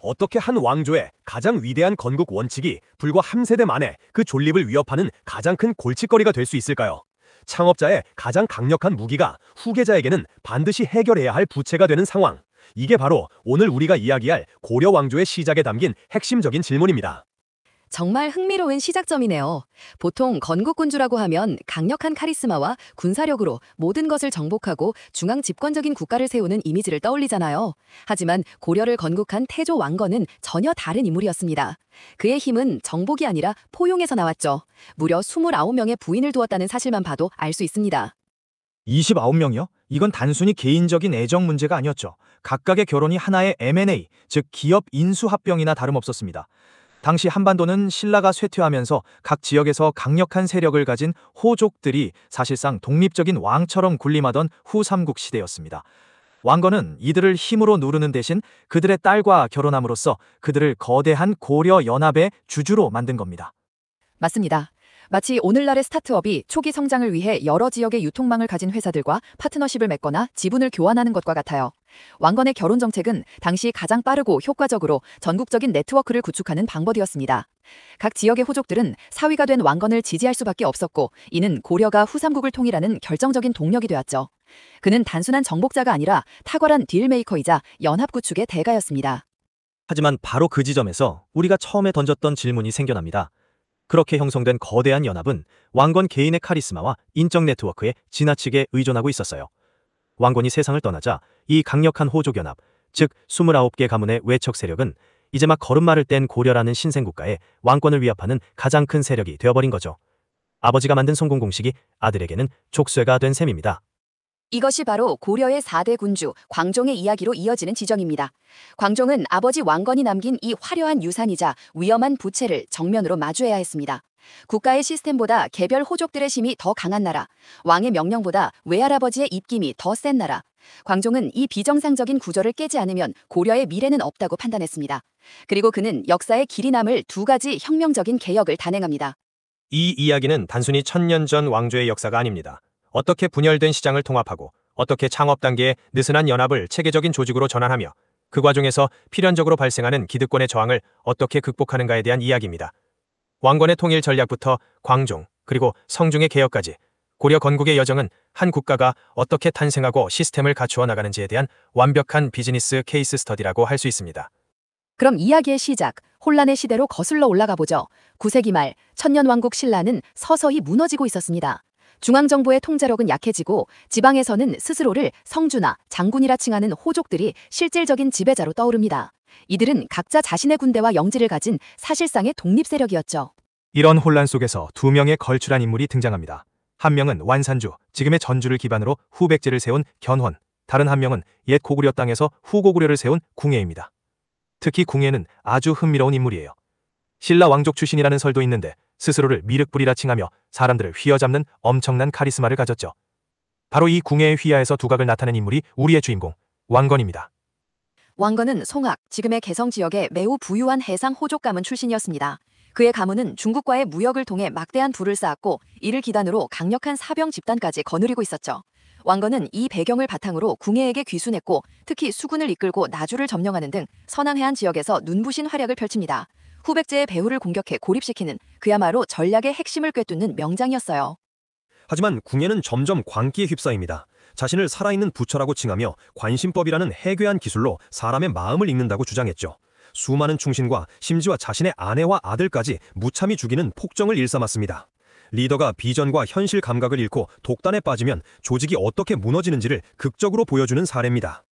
어떻게 한 왕조의 가장 위대한 건국 원칙이 불과 한 세대 만에 그 존립을 위협하는 가장 큰 골칫거리가 될 수 있을까요? 창업자의 가장 강력한 무기가 후계자에게는 반드시 해결해야 할 부채가 되는 상황. 이게 바로 오늘 우리가 이야기할 고려 왕조의 시작에 담긴 핵심적인 질문입니다. 정말 흥미로운 시작점이네요. 보통 건국군주라고 하면 강력한 카리스마와 군사력으로 모든 것을 정복하고 중앙 집권적인 국가를 세우는 이미지를 떠올리잖아요. 하지만 고려를 건국한 태조 왕건은 전혀 다른 인물이었습니다. 그의 힘은 정복이 아니라 포용에서 나왔죠. 무려 29명의 부인을 두었다는 사실만 봐도 알 수 있습니다. 29명이요? 이건 단순히 개인적인 애정 문제가 아니었죠. 각각의 결혼이 하나의 M&A, 즉 기업 인수합병이나 다름없었습니다. 당시 한반도는 신라가 쇠퇴하면서 각 지역에서 강력한 세력을 가진 호족들이 사실상 독립적인 왕처럼 군림하던 후삼국 시대였습니다. 왕건은 이들을 힘으로 누르는 대신 그들의 딸과 결혼함으로써 그들을 거대한 고려 연합의 주주로 만든 겁니다. 맞습니다. 마치 오늘날의 스타트업이 초기 성장을 위해 여러 지역의 유통망을 가진 회사들과 파트너십을 맺거나 지분을 교환하는 것과 같아요. 왕건의 결혼 정책은 당시 가장 빠르고 효과적으로 전국적인 네트워크를 구축하는 방법이었습니다. 각 지역의 호족들은 사위가 된 왕건을 지지할 수밖에 없었고, 이는 고려가 후삼국을 통일하는 결정적인 동력이 되었죠. 그는 단순한 정복자가 아니라 탁월한 딜메이커이자 연합 구축의 대가였습니다. 하지만 바로 그 지점에서 우리가 처음에 던졌던 질문이 생겨납니다. 그렇게 형성된 거대한 연합은 왕건 개인의 카리스마와 인적 네트워크에 지나치게 의존하고 있었어요. 왕건이 세상을 떠나자 이 강력한 호족연합, 즉 29개 가문의 외척 세력은 이제 막 걸음마를 뗀 고려라는 신생국가의 왕권을 위협하는 가장 큰 세력이 되어버린 거죠. 아버지가 만든 성공 공식이 아들에게는 족쇄가 된 셈입니다. 이것이 바로 고려의 4대 군주 광종의 이야기로 이어지는 지점입니다. 광종은 아버지 왕건이 남긴 이 화려한 유산이자 위험한 부채를 정면으로 마주해야 했습니다. 국가의 시스템보다 개별 호족들의 힘이 더 강한 나라, 왕의 명령보다 외할아버지의 입김이 더 센 나라. 광종은 이 비정상적인 구조를 깨지 않으면 고려의 미래는 없다고 판단했습니다. 그리고 그는 역사의 길이 남을 두 가지 혁명적인 개혁을 단행합니다. 이 이야기는 단순히 1000년 전 왕조의 역사가 아닙니다. 어떻게 분열된 시장을 통합하고 어떻게 창업 단계의 느슨한 연합을 체계적인 조직으로 전환하며 그 과정에서 필연적으로 발생하는 기득권의 저항을 어떻게 극복하는가에 대한 이야기입니다. 왕건의 통일 전략부터 광종, 그리고 성중의 개혁까지 고려 건국의 여정은 한 국가가 어떻게 탄생하고 시스템을 갖추어 나가는지에 대한 완벽한 비즈니스 케이스 스터디라고 할 수 있습니다. 그럼 이야기의 시작, 혼란의 시대로 거슬러 올라가 보죠. 9세기 말 천년왕국 신라는 서서히 무너지고 있었습니다. 중앙정부의 통제력은 약해지고 지방에서는 스스로를 성주나 장군이라 칭하는 호족들이 실질적인 지배자로 떠오릅니다. 이들은 각자 자신의 군대와 영지를 가진 사실상의 독립세력이었죠. 이런 혼란 속에서 두 명의 걸출한 인물이 등장합니다. 한 명은 완산주, 지금의 전주를 기반으로 후백제를 세운 견훤, 다른 한 명은 옛 고구려 땅에서 후고구려를 세운 궁예입니다. 특히 궁예는 아주 흥미로운 인물이에요. 신라 왕족 출신이라는 설도 있는데 스스로를 미륵불이라 칭하며 사람들을 휘어잡는 엄청난 카리스마를 가졌죠. 바로 이 궁예의 휘하에서 두각을 나타낸 인물이 우리의 주인공, 왕건입니다. 왕건은 송악, 지금의 개성 지역의 매우 부유한 해상 호족 가문 출신이었습니다. 그의 가문은 중국과의 무역을 통해 막대한 부를 쌓았고, 이를 기단으로 강력한 사병 집단까지 거느리고 있었죠. 왕건은 이 배경을 바탕으로 궁예에게 귀순했고, 특히 수군을 이끌고 나주를 점령하는 등 서남해안 지역에서 눈부신 활약을 펼칩니다. 후백제의 배후를 공격해 고립시키는 그야말로 전략의 핵심을 꿰뚫는 명장이었어요. 하지만 궁예는 점점 광기에 휩싸입니다. 자신을 살아있는 부처라고 칭하며 관심법이라는 해괴한 기술로 사람의 마음을 읽는다고 주장했죠. 수많은 충신과 심지어 자신의 아내와 아들까지 무참히 죽이는 폭정을 일삼았습니다. 리더가 비전과 현실 감각을 잃고 독단에 빠지면 조직이 어떻게 무너지는지를 극적으로 보여주는 사례입니다.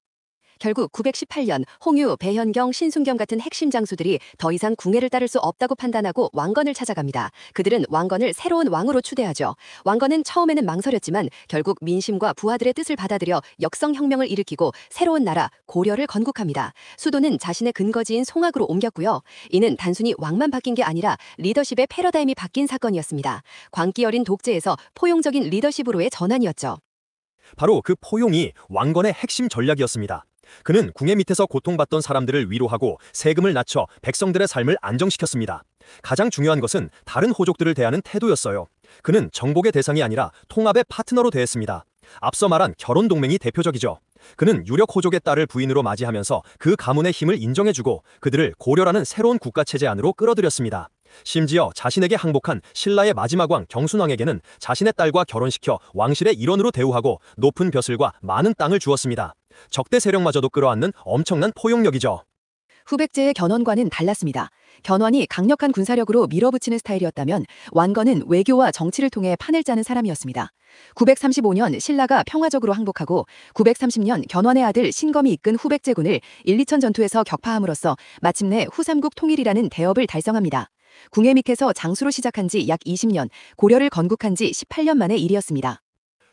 결국 918년 홍유, 배현경, 신순경 같은 핵심 장수들이 더 이상 궁예를 따를 수 없다고 판단하고 왕건을 찾아갑니다. 그들은 왕건을 새로운 왕으로 추대하죠. 왕건은 처음에는 망설였지만 결국 민심과 부하들의 뜻을 받아들여 역성혁명을 일으키고 새로운 나라 고려를 건국합니다. 수도는 자신의 근거지인 송악으로 옮겼고요. 이는 단순히 왕만 바뀐 게 아니라 리더십의 패러다임이 바뀐 사건이었습니다. 광기 어린 독재에서 포용적인 리더십으로의 전환이었죠. 바로 그 포용이 왕건의 핵심 전략이었습니다. 그는 궁예 밑에서 고통받던 사람들을 위로하고 세금을 낮춰 백성들의 삶을 안정시켰습니다. 가장 중요한 것은 다른 호족들을 대하는 태도였어요. 그는 정복의 대상이 아니라 통합의 파트너로 대했습니다. 앞서 말한 결혼 동맹이 대표적이죠. 그는 유력 호족의 딸을 부인으로 맞이하면서 그 가문의 힘을 인정해주고 그들을 고려라는 새로운 국가체제 안으로 끌어들였습니다. 심지어 자신에게 항복한 신라의 마지막 왕 경순왕에게는 자신의 딸과 결혼시켜 왕실의 일원으로 대우하고 높은 벼슬과 많은 땅을 주었습니다. 적대 세력마저도 끌어안는 엄청난 포용력이죠. 후백제의 견훤과는 달랐습니다. 견훤이 강력한 군사력으로 밀어붙이는 스타일이었다면 완건은 외교와 정치를 통해 판을 짜는 사람이었습니다. 935년 신라가 평화적으로 항복하고 930년 견훤의 아들 신검이 이끈 후백제군을 1, 2천 전투에서 격파함으로써 마침내 후삼국 통일이라는 대업을 달성합니다. 궁예믹해서 장수로 시작한 지 약 20년, 고려를 건국한 지 18년 만의 일이었습니다.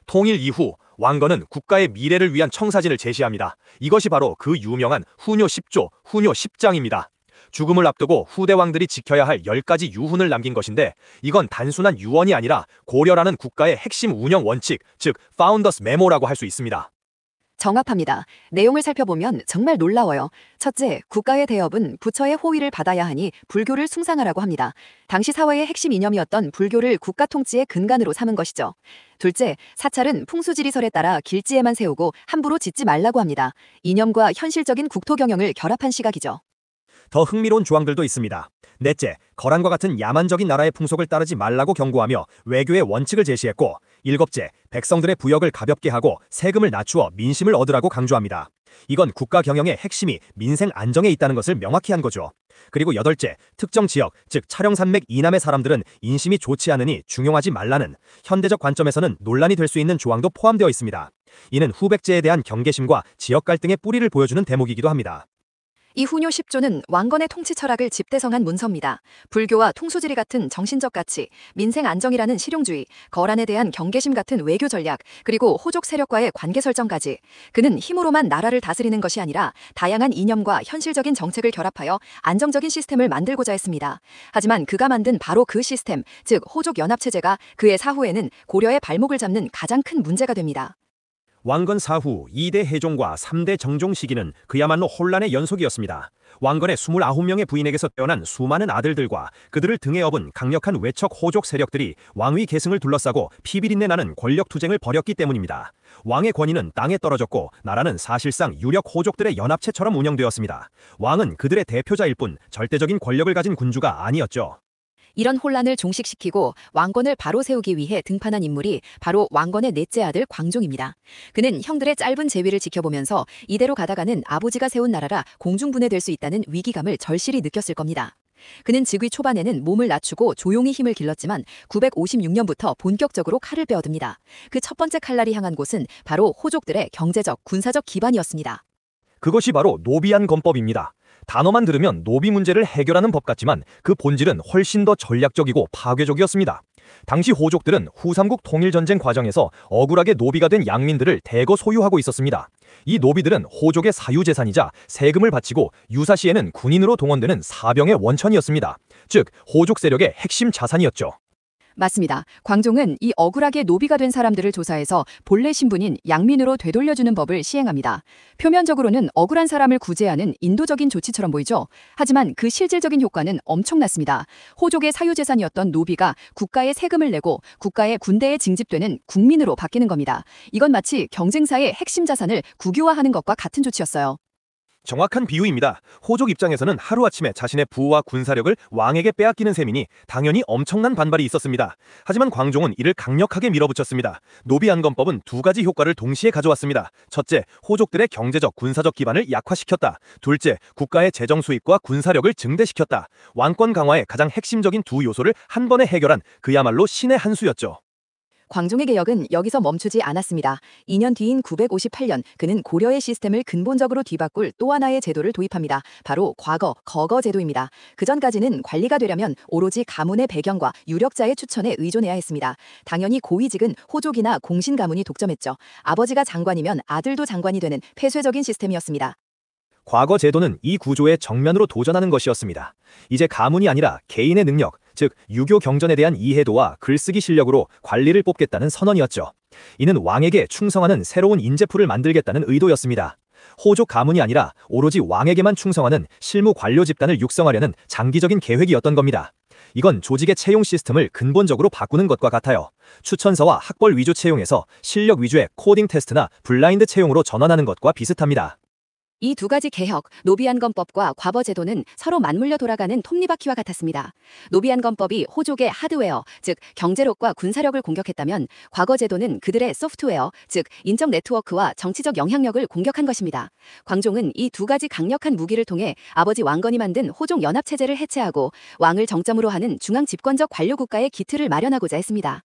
통일 이후 왕건은 국가의 미래를 위한 청사진을 제시합니다. 이것이 바로 그 유명한 후뇨 10조, 후뇨 10장입니다. 죽음을 앞두고 후대 왕들이 지켜야 할 10가지 유훈을 남긴 것인데 이건 단순한 유언이 아니라 고려라는 국가의 핵심 운영 원칙, 즉 파운더스 메모라고 할 수 있습니다. 정확합니다. 내용을 살펴보면 정말 놀라워요. 첫째, 국가의 대업은 부처의 호의를 받아야 하니 불교를 숭상하라고 합니다. 당시 사회의 핵심 이념이었던 불교를 국가 통치의 근간으로 삼은 것이죠. 둘째, 사찰은 풍수지리설에 따라 길지에만 세우고 함부로 짓지 말라고 합니다. 이념과 현실적인 국토 경영을 결합한 시각이죠. 더 흥미로운 조항들도 있습니다. 넷째, 거란과 같은 야만적인 나라의 풍속을 따르지 말라고 경고하며 외교의 원칙을 제시했고, 일곱째, 백성들의 부역을 가볍게 하고 세금을 낮추어 민심을 얻으라고 강조합니다. 이건 국가 경영의 핵심이 민생 안정에 있다는 것을 명확히 한 거죠. 그리고 여덟째, 특정 지역, 즉 촬영산맥 이남의 사람들은 인심이 좋지 않으니 중용하지 말라는 현대적 관점에서는 논란이 될 수 있는 조항도 포함되어 있습니다. 이는 후백제에 대한 경계심과 지역 갈등의 뿌리를 보여주는 대목이기도 합니다. 이 후뇨 10조는 왕건의 통치 철학을 집대성한 문서입니다. 불교와 통수지리 같은 정신적 가치, 민생 안정이라는 실용주의, 거란에 대한 경계심 같은 외교 전략, 그리고 호족 세력과의 관계 설정까지. 그는 힘으로만 나라를 다스리는 것이 아니라 다양한 이념과 현실적인 정책을 결합하여 안정적인 시스템을 만들고자 했습니다. 하지만 그가 만든 바로 그 시스템, 즉 호족 연합체제가 그의 사후에는 고려의 발목을 잡는 가장 큰 문제가 됩니다. 왕건 사후 2대 해종과 3대 정종 시기는 그야말로 혼란의 연속이었습니다. 왕건의 29명의 부인에게서 태어난 수많은 아들들과 그들을 등에 업은 강력한 외척 호족 세력들이 왕위 계승을 둘러싸고 피비린내 나는 권력 투쟁을 벌였기 때문입니다. 왕의 권위는 땅에 떨어졌고 나라는 사실상 유력 호족들의 연합체처럼 운영되었습니다. 왕은 그들의 대표자일 뿐 절대적인 권력을 가진 군주가 아니었죠. 이런 혼란을 종식시키고 왕건을 바로 세우기 위해 등판한 인물이 바로 왕건의 넷째 아들 광종입니다. 그는 형들의 짧은 재위를 지켜보면서 이대로 가다가는 아버지가 세운 나라라 공중분해될 수 있다는 위기감을 절실히 느꼈을 겁니다. 그는 즉위 초반에는 몸을 낮추고 조용히 힘을 길렀지만 956년부터 본격적으로 칼을 빼어듭니다. 그 첫 번째 칼날이 향한 곳은 바로 호족들의 경제적, 군사적 기반이었습니다. 그것이 바로 노비안 건법입니다. 단어만 들으면 노비 문제를 해결하는 법 같지만 그 본질은 훨씬 더 전략적이고 파괴적이었습니다. 당시 호족들은 후삼국 통일전쟁 과정에서 억울하게 노비가 된 양민들을 대거 소유하고 있었습니다. 이 노비들은 호족의 사유재산이자 세금을 바치고 유사시에는 군인으로 동원되는 사병의 원천이었습니다. 즉 호족 세력의 핵심 자산이었죠. 맞습니다. 광종은 이 억울하게 노비가 된 사람들을 조사해서 본래 신분인 양민으로 되돌려주는 법을 시행합니다. 표면적으로는 억울한 사람을 구제하는 인도적인 조치처럼 보이죠. 하지만 그 실질적인 효과는 엄청났습니다. 호족의 사유재산이었던 노비가 국가에 세금을 내고 국가의 군대에 징집되는 국민으로 바뀌는 겁니다. 이건 마치 경쟁사의 핵심 자산을 국유화하는 것과 같은 조치였어요. 정확한 비유입니다. 호족 입장에서는 하루아침에 자신의 부와 군사력을 왕에게 빼앗기는 셈이니 당연히 엄청난 반발이 있었습니다. 하지만 광종은 이를 강력하게 밀어붙였습니다. 노비안건법은 두 가지 효과를 동시에 가져왔습니다. 첫째, 호족들의 경제적, 군사적 기반을 약화시켰다. 둘째, 국가의 재정 수입과 군사력을 증대시켰다. 왕권 강화의 가장 핵심적인 두 요소를 한 번에 해결한 그야말로 신의 한 수였죠. 광종의 개혁은 여기서 멈추지 않았습니다. 2년 뒤인 958년 그는 고려의 시스템을 근본적으로 뒤바꿀 또 하나의 제도를 도입합니다. 바로 거거 제도입니다. 그전까지는 관리가 되려면 오로지 가문의 배경과 유력자의 추천에 의존해야 했습니다. 당연히 고위직은 호족이나 공신 가문이 독점했죠. 아버지가 장관이면 아들도 장관이 되는 폐쇄적인 시스템이었습니다. 과거 제도는 이 구조에 정면으로 도전하는 것이었습니다. 이제 가문이 아니라 개인의 능력, 즉 유교 경전에 대한 이해도와 글쓰기 실력으로 관리를 뽑겠다는 선언이었죠. 이는 왕에게 충성하는 새로운 인재풀을 만들겠다는 의도였습니다. 호족 가문이 아니라 오로지 왕에게만 충성하는 실무 관료 집단을 육성하려는 장기적인 계획이었던 겁니다. 이건 조직의 채용 시스템을 근본적으로 바꾸는 것과 같아요. 추천서와 학벌 위주 채용에서 실력 위주의 코딩 테스트나 블라인드 채용으로 전환하는 것과 비슷합니다. 이 두 가지 개혁, 노비안검법과 과거제도는 서로 맞물려 돌아가는 톱니바퀴와 같았습니다. 노비안검법이 호족의 하드웨어, 즉 경제력과 군사력을 공격했다면 과거제도는 그들의 소프트웨어, 즉 인적 네트워크와 정치적 영향력을 공격한 것입니다. 광종은 이 두 가지 강력한 무기를 통해 아버지 왕건이 만든 호족 연합체제를 해체하고 왕을 정점으로 하는 중앙 집권적 관료국가의 기틀을 마련하고자 했습니다.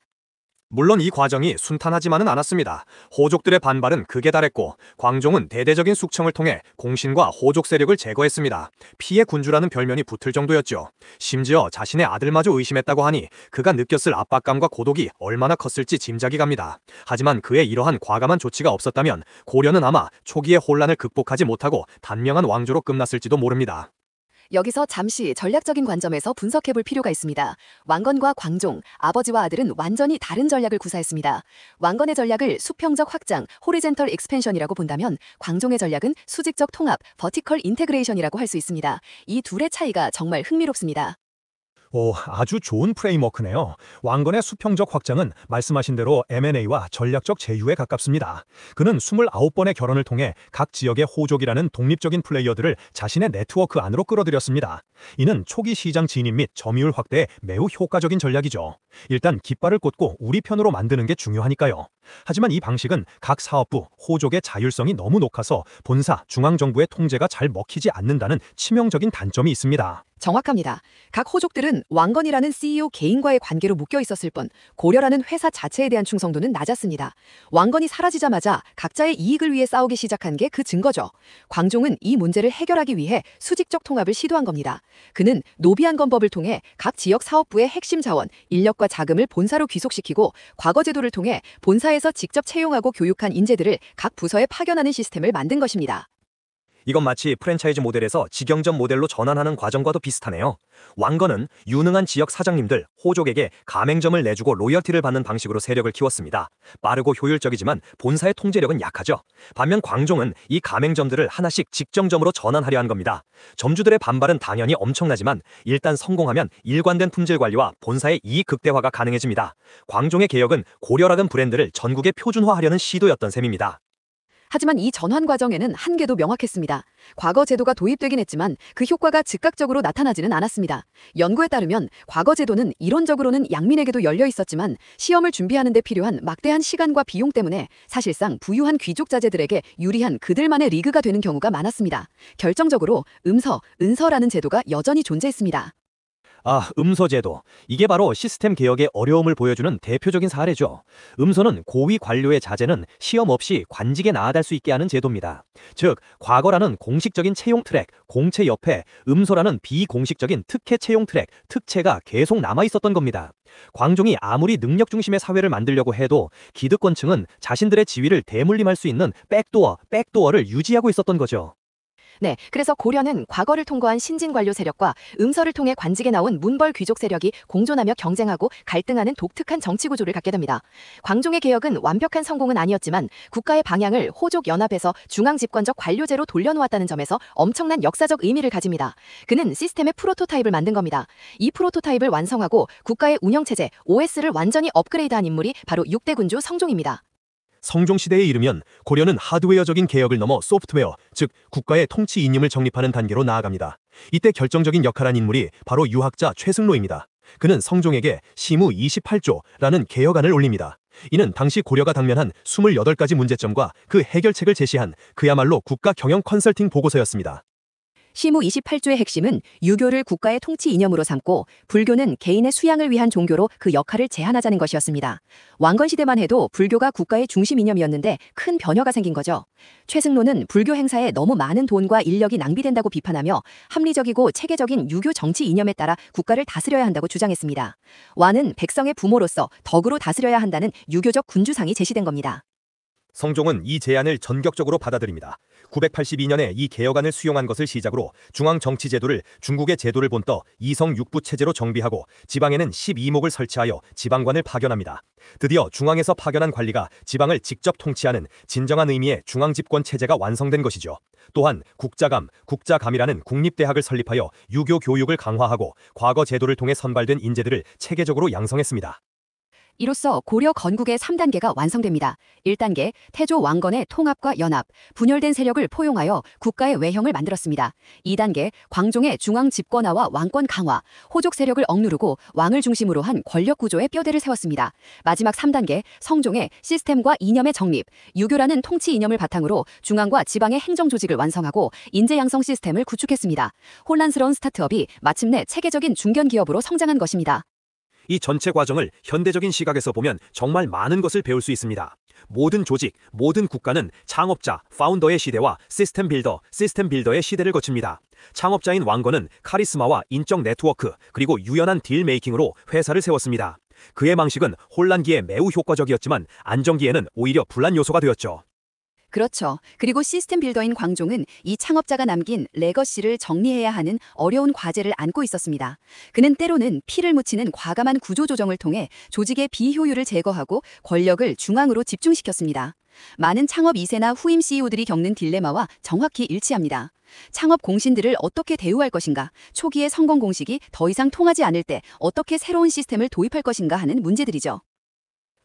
물론 이 과정이 순탄하지만은 않았습니다. 호족들의 반발은 극에 달했고 광종은 대대적인 숙청을 통해 공신과 호족 세력을 제거했습니다. 피해 군주라는 별명이 붙을 정도였죠. 심지어 자신의 아들마저 의심했다고 하니 그가 느꼈을 압박감과 고독이 얼마나 컸을지 짐작이 갑니다. 하지만 그의 이러한 과감한 조치가 없었다면 고려는 아마 초기의 혼란을 극복하지 못하고 단명한 왕조로 끝났을지도 모릅니다. 여기서 잠시 전략적인 관점에서 분석해 볼 필요가 있습니다. 왕건과 광종, 아버지와 아들은 완전히 다른 전략을 구사했습니다. 왕건의 전략을 수평적 확장, 호리젠털 익스펜션이라고 본다면 광종의 전략은 수직적 통합, 버티컬 인테그레이션이라고 할 수 있습니다. 이 둘의 차이가 정말 흥미롭습니다. 아주 좋은 프레임워크네요. 왕건의 수평적 확장은 말씀하신 대로 M&A와 전략적 제휴에 가깝습니다. 그는 29번의 결혼을 통해 각 지역의 호족이라는 독립적인 플레이어들을 자신의 네트워크 안으로 끌어들였습니다. 이는 초기 시장 진입 및 점유율 확대에 매우 효과적인 전략이죠. 일단 깃발을 꽂고 우리 편으로 만드는 게 중요하니까요. 하지만 이 방식은 각 사업부, 호족의 자율성이 너무 높아서 본사, 중앙정부의 통제가 잘 먹히지 않는다는 치명적인 단점이 있습니다. 정확합니다. 각 호족들은 왕건이라는 CEO 개인과의 관계로 묶여 있었을 뿐 고려라는 회사 자체에 대한 충성도는 낮았습니다. 왕건이 사라지자마자 각자의 이익을 위해 싸우기 시작한 게 그 증거죠. 광종은 이 문제를 해결하기 위해 수직적 통합을 시도한 겁니다. 그는 노비안검법을 통해 각 지역 사업부의 핵심 자원, 인력과 자금을 본사로 귀속시키고 과거제도를 통해 본사에서 직접 채용하고 교육한 인재들을 각 부서에 파견하는 시스템을 만든 것입니다. 이건 마치 프랜차이즈 모델에서 직영점 모델로 전환하는 과정과도 비슷하네요. 왕건은 유능한 지역 사장님들, 호족에게 가맹점을 내주고 로열티를 받는 방식으로 세력을 키웠습니다. 빠르고 효율적이지만 본사의 통제력은 약하죠. 반면 광종은 이 가맹점들을 하나씩 직정점으로 전환하려 한 겁니다. 점주들의 반발은 당연히 엄청나지만 일단 성공하면 일관된 품질 관리와 본사의 이익 극대화가 가능해집니다. 광종의 개혁은 고려라는 브랜드를 전국에 표준화하려는 시도였던 셈입니다. 하지만 이 전환 과정에는 한계도 명확했습니다. 과거 제도가 도입되긴 했지만 그 효과가 즉각적으로 나타나지는 않았습니다. 연구에 따르면 과거 제도는 이론적으로는 양민에게도 열려 있었지만 시험을 준비하는 데 필요한 막대한 시간과 비용 때문에 사실상 부유한 귀족 자제들에게 유리한 그들만의 리그가 되는 경우가 많았습니다. 결정적으로 은서라는 제도가 여전히 존재했습니다. 음서제도. 이게 바로 시스템 개혁의 어려움을 보여주는 대표적인 사례죠. 음서는 고위 관료의 자제는 시험 없이 관직에 나아갈 수 있게 하는 제도입니다. 즉, 과거라는 공식적인 채용 트랙, 공채 옆에 음서라는 비공식적인 특혜 채용 트랙, 특채가 계속 남아있었던 겁니다. 광종이 아무리 능력 중심의 사회를 만들려고 해도 기득권층은 자신들의 지위를 대물림할 수 있는 백도어를 유지하고 있었던 거죠. 네, 그래서 고려는 과거를 통과한 신진 관료 세력과 음서를 통해 관직에 나온 문벌 귀족 세력이 공존하며 경쟁하고 갈등하는 독특한 정치 구조를 갖게 됩니다. 광종의 개혁은 완벽한 성공은 아니었지만 국가의 방향을 호족 연합에서 중앙 집권적 관료제로 돌려놓았다는 점에서 엄청난 역사적 의미를 가집니다. 그는 시스템의 프로토타입을 만든 겁니다. 이 프로토타입을 완성하고 국가의 운영체제 OS를 완전히 업그레이드한 인물이 바로 6대 군주 성종입니다. 성종시대에 이르면 고려는 하드웨어적인 개혁을 넘어 소프트웨어, 즉 국가의 통치 이념을 정립하는 단계로 나아갑니다. 이때 결정적인 역할한 인물이 바로 유학자 최승로입니다. 그는 성종에게 시무 28조라는 개혁안을 올립니다. 이는 당시 고려가 당면한 28가지 문제점과 그 해결책을 제시한 그야말로 국가 경영 컨설팅 보고서였습니다. 시무 28조의 핵심은 유교를 국가의 통치 이념으로 삼고 불교는 개인의 수양을 위한 종교로 그 역할을 제한하자는 것이었습니다. 왕건 시대만 해도 불교가 국가의 중심 이념이었는데 큰 변화가 생긴 거죠. 최승로는 불교 행사에 너무 많은 돈과 인력이 낭비된다고 비판하며 합리적이고 체계적인 유교 정치 이념에 따라 국가를 다스려야 한다고 주장했습니다. 왕은 백성의 부모로서 덕으로 다스려야 한다는 유교적 군주상이 제시된 겁니다. 성종은 이 제안을 전격적으로 받아들입니다. 982년에 이 개혁안을 수용한 것을 시작으로 중앙 정치 제도를 중국의 제도를 본떠 이성 육부 체제로 정비하고 지방에는 12목을 설치하여 지방관을 파견합니다. 드디어 중앙에서 파견한 관리가 지방을 직접 통치하는 진정한 의미의 중앙 집권 체제가 완성된 것이죠. 또한 국자감이라는 국립대학을 설립하여 유교 교육을 강화하고 과거 제도를 통해 선발된 인재들을 체계적으로 양성했습니다. 이로써 고려 건국의 3단계가 완성됩니다. 1단계, 태조 왕건의 통합과 연합, 분열된 세력을 포용하여 국가의 외형을 만들었습니다. 2단계, 광종의 중앙 집권화와 왕권 강화, 호족 세력을 억누르고 왕을 중심으로 한 권력 구조의 뼈대를 세웠습니다. 마지막 3단계, 성종의 시스템과 이념의 정립, 유교라는 통치 이념을 바탕으로 중앙과 지방의 행정 조직을 완성하고 인재 양성 시스템을 구축했습니다. 혼란스러운 스타트업이 마침내 체계적인 중견 기업으로 성장한 것입니다. 이 전체 과정을 현대적인 시각에서 보면 정말 많은 것을 배울 수 있습니다. 모든 조직, 모든 국가는 창업자, 파운더의 시대와 시스템 빌더의 시대를 거칩니다. 창업자인 왕건은 카리스마와 인적 네트워크, 그리고 유연한 딜 메이킹으로 회사를 세웠습니다. 그의 방식은 혼란기에 매우 효과적이었지만 안정기에는 오히려 불안 요소가 되었죠. 그렇죠. 그리고 시스템 빌더인 광종은 이 창업자가 남긴 레거시를 정리해야 하는 어려운 과제를 안고 있었습니다. 그는 때로는 피를 묻히는 과감한 구조 조정을 통해 조직의 비효율을 제거하고 권력을 중앙으로 집중시켰습니다. 많은 창업 2세나 후임 CEO들이 겪는 딜레마와 정확히 일치합니다. 창업 공신들을 어떻게 대우할 것인가, 초기의 성공 공식이 더 이상 통하지 않을 때 어떻게 새로운 시스템을 도입할 것인가 하는 문제들이죠.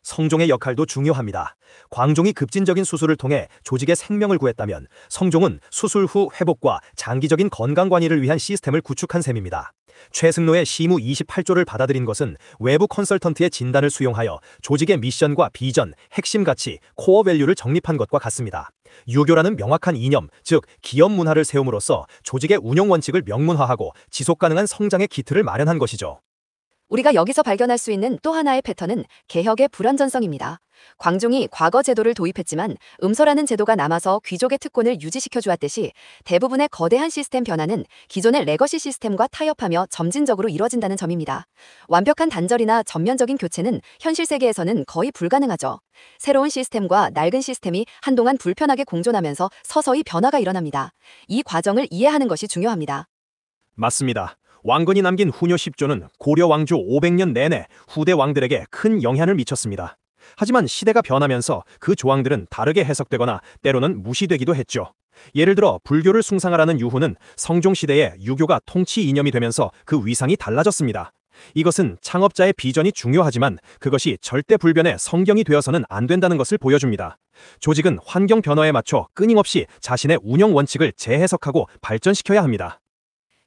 성종의 역할도 중요합니다. 광종이 급진적인 수술을 통해 조직의 생명을 구했다면 성종은 수술 후 회복과 장기적인 건강 관리를 위한 시스템을 구축한 셈입니다. 최승로의 시무 28조를 받아들인 것은 외부 컨설턴트의 진단을 수용하여 조직의 미션과 비전, 핵심 가치, 코어 밸류를 정립한 것과 같습니다. 유교라는 명확한 이념, 즉 기업 문화를 세움으로써 조직의 운영 원칙을 명문화하고 지속 가능한 성장의 기틀을 마련한 것이죠. 우리가 여기서 발견할 수 있는 또 하나의 패턴은 개혁의 불완전성입니다. 광종이 과거 제도를 도입했지만 음서라는 제도가 남아서 귀족의 특권을 유지시켜 주었듯이 대부분의 거대한 시스템 변화는 기존의 레거시 시스템과 타협하며 점진적으로 이뤄진다는 점입니다. 완벽한 단절이나 전면적인 교체는 현실 세계에서는 거의 불가능하죠. 새로운 시스템과 낡은 시스템이 한동안 불편하게 공존하면서 서서히 변화가 일어납니다. 이 과정을 이해하는 것이 중요합니다. 맞습니다. 왕건이 남긴 후녀 10조는 고려 왕조 500년 내내 후대 왕들에게 큰 영향을 미쳤습니다. 하지만 시대가 변하면서 그 조항들은 다르게 해석되거나 때로는 무시되기도 했죠. 예를 들어 불교를 숭상하라는 유후는 성종 시대에 유교가 통치 이념이 되면서 그 위상이 달라졌습니다. 이것은 창업자의 비전이 중요하지만 그것이 절대 불변의 성경이 되어서는 안 된다는 것을 보여줍니다. 조직은 환경 변화에 맞춰 끊임없이 자신의 운영 원칙을 재해석하고 발전시켜야 합니다.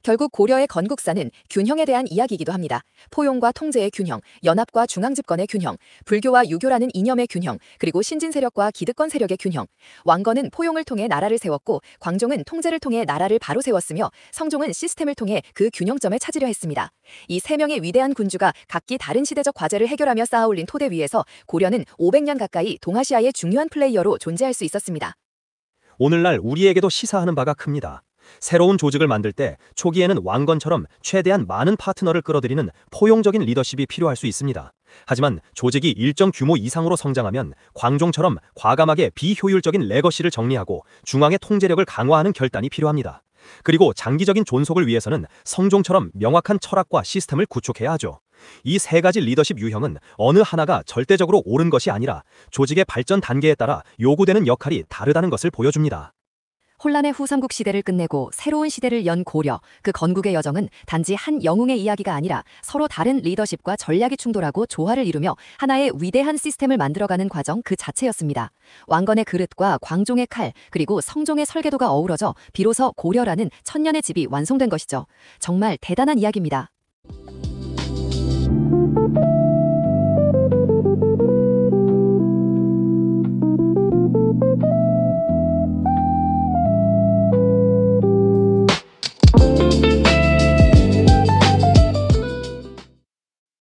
결국 고려의 건국사는 균형에 대한 이야기이기도 합니다. 포용과 통제의 균형, 연합과 중앙집권의 균형, 불교와 유교라는 이념의 균형, 그리고 신진 세력과 기득권 세력의 균형. 왕건은 포용을 통해 나라를 세웠고 광종은 통제를 통해 나라를 바로 세웠으며 성종은 시스템을 통해 그 균형점을 찾으려 했습니다. 이 세 명의 위대한 군주가 각기 다른 시대적 과제를 해결하며 쌓아올린 토대 위에서 고려는 500년 가까이 동아시아의 중요한 플레이어로 존재할 수 있었습니다. 오늘날 우리에게도 시사하는 바가 큽니다. 새로운 조직을 만들 때 초기에는 왕건처럼 최대한 많은 파트너를 끌어들이는 포용적인 리더십이 필요할 수 있습니다. 하지만 조직이 일정 규모 이상으로 성장하면 광종처럼 과감하게 비효율적인 레거시를 정리하고 중앙의 통제력을 강화하는 결단이 필요합니다. 그리고 장기적인 존속을 위해서는 성종처럼 명확한 철학과 시스템을 구축해야 하죠. 이 세 가지 리더십 유형은 어느 하나가 절대적으로 옳은 것이 아니라 조직의 발전 단계에 따라 요구되는 역할이 다르다는 것을 보여줍니다. 혼란의 후 삼국 시대를 끝내고 새로운 시대를 연 고려, 그 건국의 여정은 단지 한 영웅의 이야기가 아니라 서로 다른 리더십과 전략이 충돌하고 조화를 이루며 하나의 위대한 시스템을 만들어가는 과정 그 자체였습니다. 왕건의 그릇과 광종의 칼, 그리고 성종의 설계도가 어우러져 비로소 고려라는 천년의 집이 완성된 것이죠. 정말 대단한 이야기입니다.